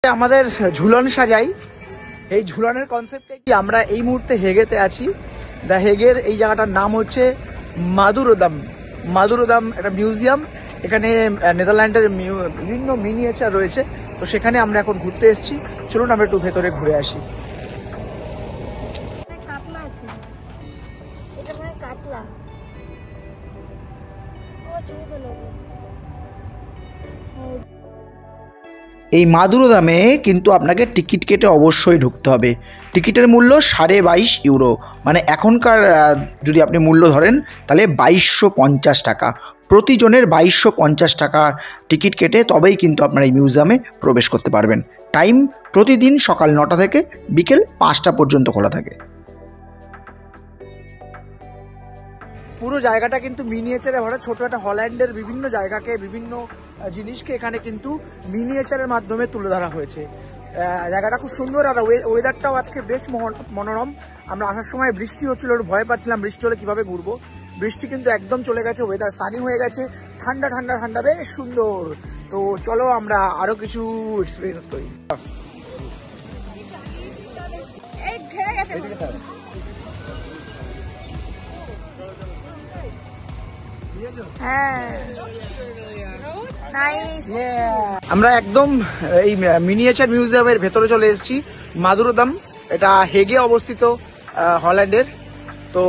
আমাদের ঝুলন সাজাই, এই ঝুলনের কনসেপ্টে কি আমরা এই মুহূর্তে হেগেতে আছি। দ্য হেগের এই জায়গাটার নাম হচ্ছে মাদুরোদাম। মাদুরোদাম একটা মিউজিয়াম, এখানে নেদারল্যান্ডের বিভিন্ন মিনিয়েচার রয়েছে। তো সেখানে আমরা এখন ঘুরতে এসেছি, চলুন আমরা একটু ভেতরে ঘুরে আসি। এই মাদুরোদামে কিন্তু আপনাকে টিকিট কেটে অবশ্যই ঢুকতে হবে। টিকিটের মূল্য 22.5 ইউরো, মানে এখনকার যদি আপনি মূল্য ধরেন তাহলে 2250 টাকা। প্রতিজনের 2250 টাকা টিকিট কেটে তবেই কিন্তু আপনারা এই মিউজিয়ামে প্রবেশ করতে পারবেন। টাইম প্রতিদিন সকাল 9টা থেকে বিকেল 5টা পর্যন্ত খোলা থাকে। পুরো জায়গাটা কিন্তু মিনিয়েচারে ভরা। ছোট একটা হল্যান্ডের বিভিন্ন জায়গাকে, বিভিন্ন জিনিসকে এখানে কিন্তু মিনিয়েচারের মাধ্যমে তুলে ধরা হয়েছে। জায়গাটা খুব সুন্দর, আর ওয়েদারটাও আজকে বেশ মনোরম। আমরা আসার সময় বৃষ্টি হচ্ছিল, একটু ভয় পাচ্ছিলাম বৃষ্টি হলে কিভাবে ঘুরবো। বৃষ্টি কিন্তু একদম চলে গেছে, ওয়েদার সানি হয়ে গেছে, ঠান্ডা ঠান্ডা ঠান্ডা, বেশ সুন্দর। তো চলো আমরা আরো কিছু এক্সপিরিয়েন্স করি। আমরা একদম এই মিনিয়েচার মিউজিয়ামের ভেতরে চলে এসেছি। মাদুরোদাম, এটা হেগে অবস্থিত, হল্যান্ডের। তো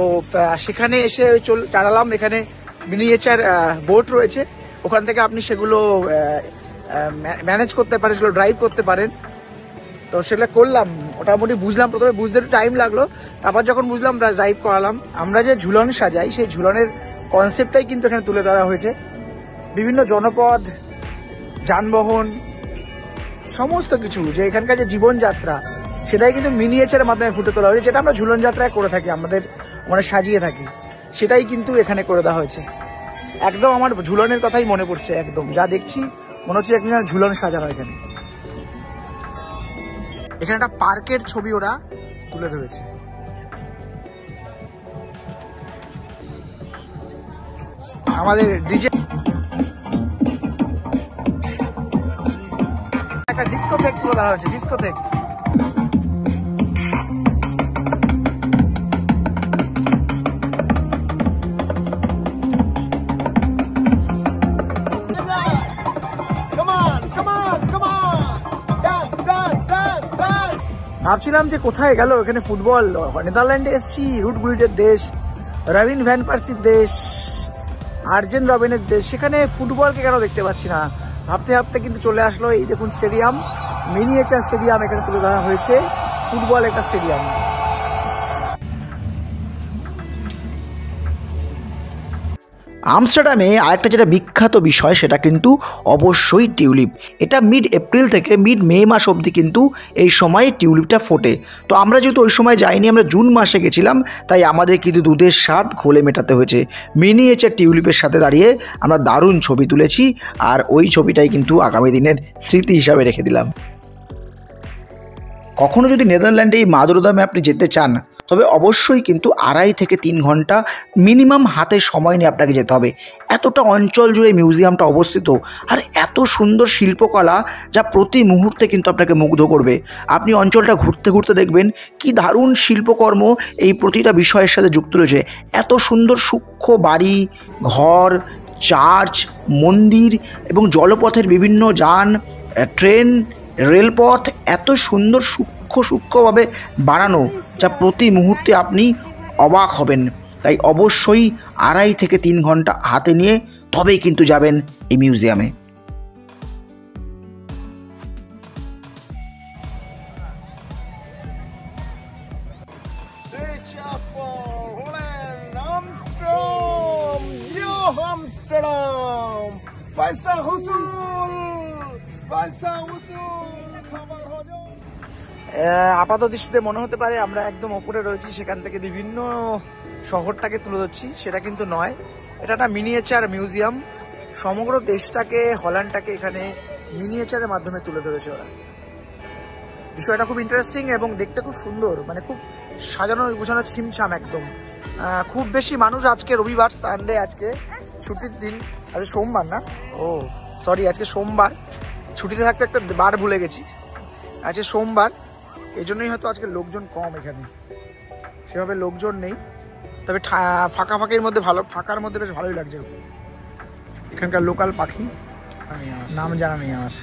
সেখানে এসে চালালাম। এখানে মিনিয়েচার বোট রয়েছে, ওখান থেকে আপনি সেগুলো ম্যানেজ করতে পারেন, সেগুলো ড্রাইভ করতে পারেন। তো সেটা করলাম, মোটামুটি বুঝলাম, প্রথমে বুঝতে একটু টাইম লাগলো, তারপর যখন বুঝলাম ড্রাইভ করালাম। আমরা যে ঝুলন সাজাই, সেই ঝুলনের কনসেপ্টটাই কিন্তু এখানে তুলে ধরা হয়েছে। বিভিন্ন জনপদ, যানবাহন, সমস্ত কিছু যে এখানকার যে জীবনযাত্রা, সেটাই কিন্তু মিনিয়েচারের মাধ্যমে ফুটে তোলা হয়েছে। যেটা আমরা ঝুলন যাত্রায় করে থাকি, আমাদের মানে সাজিয়ে থাকি, সেটাই কিন্তু এখানে করে দেওয়া হয়েছে। একদম আমার ঝুলনের কথাই মনে পড়ছে, একদম যা দেখছি মনে হচ্ছে একদম ঝুলন সাজানো। এখানে এখানে একটা পার্কের ছবি ওরা তুলে ধরেছে। আমাদের ডিজে একটা ডিস্কোথেক তুলে ধরা হয়েছে, ডিস্কোথেক। ভাবছিলাম যে কোথায় গেল এখানে ফুটবল। নেদারল্যান্ডে এসছি, রুট গুলিটের দেশ, রবিন ভ্যান পার্সির দেশ, আর্জেন রবিনের দেশ, সেখানে ফুটবলকে কেন দেখতে পাচ্ছি না। ভাবতে ভাবতে কিন্তু চলে আসলো এই দেখুন স্টেডিয়াম, মিনিয়েচার স্টেডিয়াম। এখানে তুলে ধরা হয়েছে ফুটবল একটা স্টেডিয়াম। আমস্টারডামে আরেকটা যেটা বিখ্যাত বিষয়, সেটা কিন্তু অবশ্যই টিউলিপ। এটা মিড এপ্রিল থেকে মিড মে মাস অবধি কিন্তু এই সময় টিউলিপটা ফোটে। তো আমরা যেহেতু ওই সময় যাইনি, আমরা জুন মাসে গেছিলাম, তাই আমাদের কিন্তু দুধের স্বাদ ঘোলে মেটাতে হয়েছে। মিনিয়েচার টিউলিপের সাথে দাঁড়িয়ে আমরা দারুণ ছবি তুলেছি, আর ওই ছবিটাই কিন্তু আগামী দিনের স্মৃতি হিসাবে রেখে দিলাম। কখনো যদি নেদারল্যান্ডে এই মাদুরোদামে আপনি যেতে চান, তবে অবশ্যই কিন্তু 2.5 থেকে 3 ঘন্টা মিনিমাম হাতে সময় নিয়ে আপনাকে যেতে হবে। এতটা অঞ্চল জুড়ে মিউজিয়ামটা অবস্থিত, আর এত সুন্দর শিল্পকলা, যা প্রতি মুহূর্তে কিন্তু আপনাকে মুগ্ধ করবে। আপনি অঞ্চলটা ঘুরতে ঘুরতে দেখবেন কি দারুণ শিল্পকর্ম এই প্রতিটা বিষয়ের সাথে যুক্ত রয়েছে। এত সুন্দর সূক্ষ্ম বাড়ি, ঘর, চার্চ, মন্দির এবং জলপথের বিভিন্ন যান, ট্রেন, রেলপথ এত সুন্দর সূক্ষ্মভাবে বানানো, যা প্রতি মুহূর্তে আপনি অবাক হবেন। তাই অবশ্যই 2.5 থেকে 3 ঘন্টা হাতে নিয়ে তবেই কিন্তু যাবেন এই মিউজিয়ামে। আপাত দৃষ্টিতে মনে হতে পারে আমরা একদম ওপরে রয়েছি, সেখান থেকে বিভিন্ন শহরটাকে তুলে ধরছি, সেটা কিন্তু নয়। এটা একটা মিনিয়েচার মিউজিয়াম, সমগ্র দেশটাকে, হল্যান্ডটাকে এখানে মিনিয়েচারের মাধ্যমে তুলে ধরেছে ওরা। বিষয়টা খুব ইন্টারেস্টিং এবং দেখতে খুব সুন্দর, মানে খুব সাজানো গোছানো, ছিমছাম একদম। খুব বেশি মানুষ, আজকে রবিবার, সানডে, আজকে ছুটির দিন, আজকে সোমবার না, ও সরি, আজকে সোমবার। ছুটিতে থাকতে একটা বার ভুলে গেছি, আজকে সোমবার, এই জন্যই হয়তো আজকে লোকজন কম এখানে, সেভাবে লোকজন নেই। তবে ফাঁকা ফাঁকির মধ্যে ফাঁকার মধ্যে বেশ ভালোই লাগছে। এখানকার লোকাল পাখি নাম জানা নেই আমার।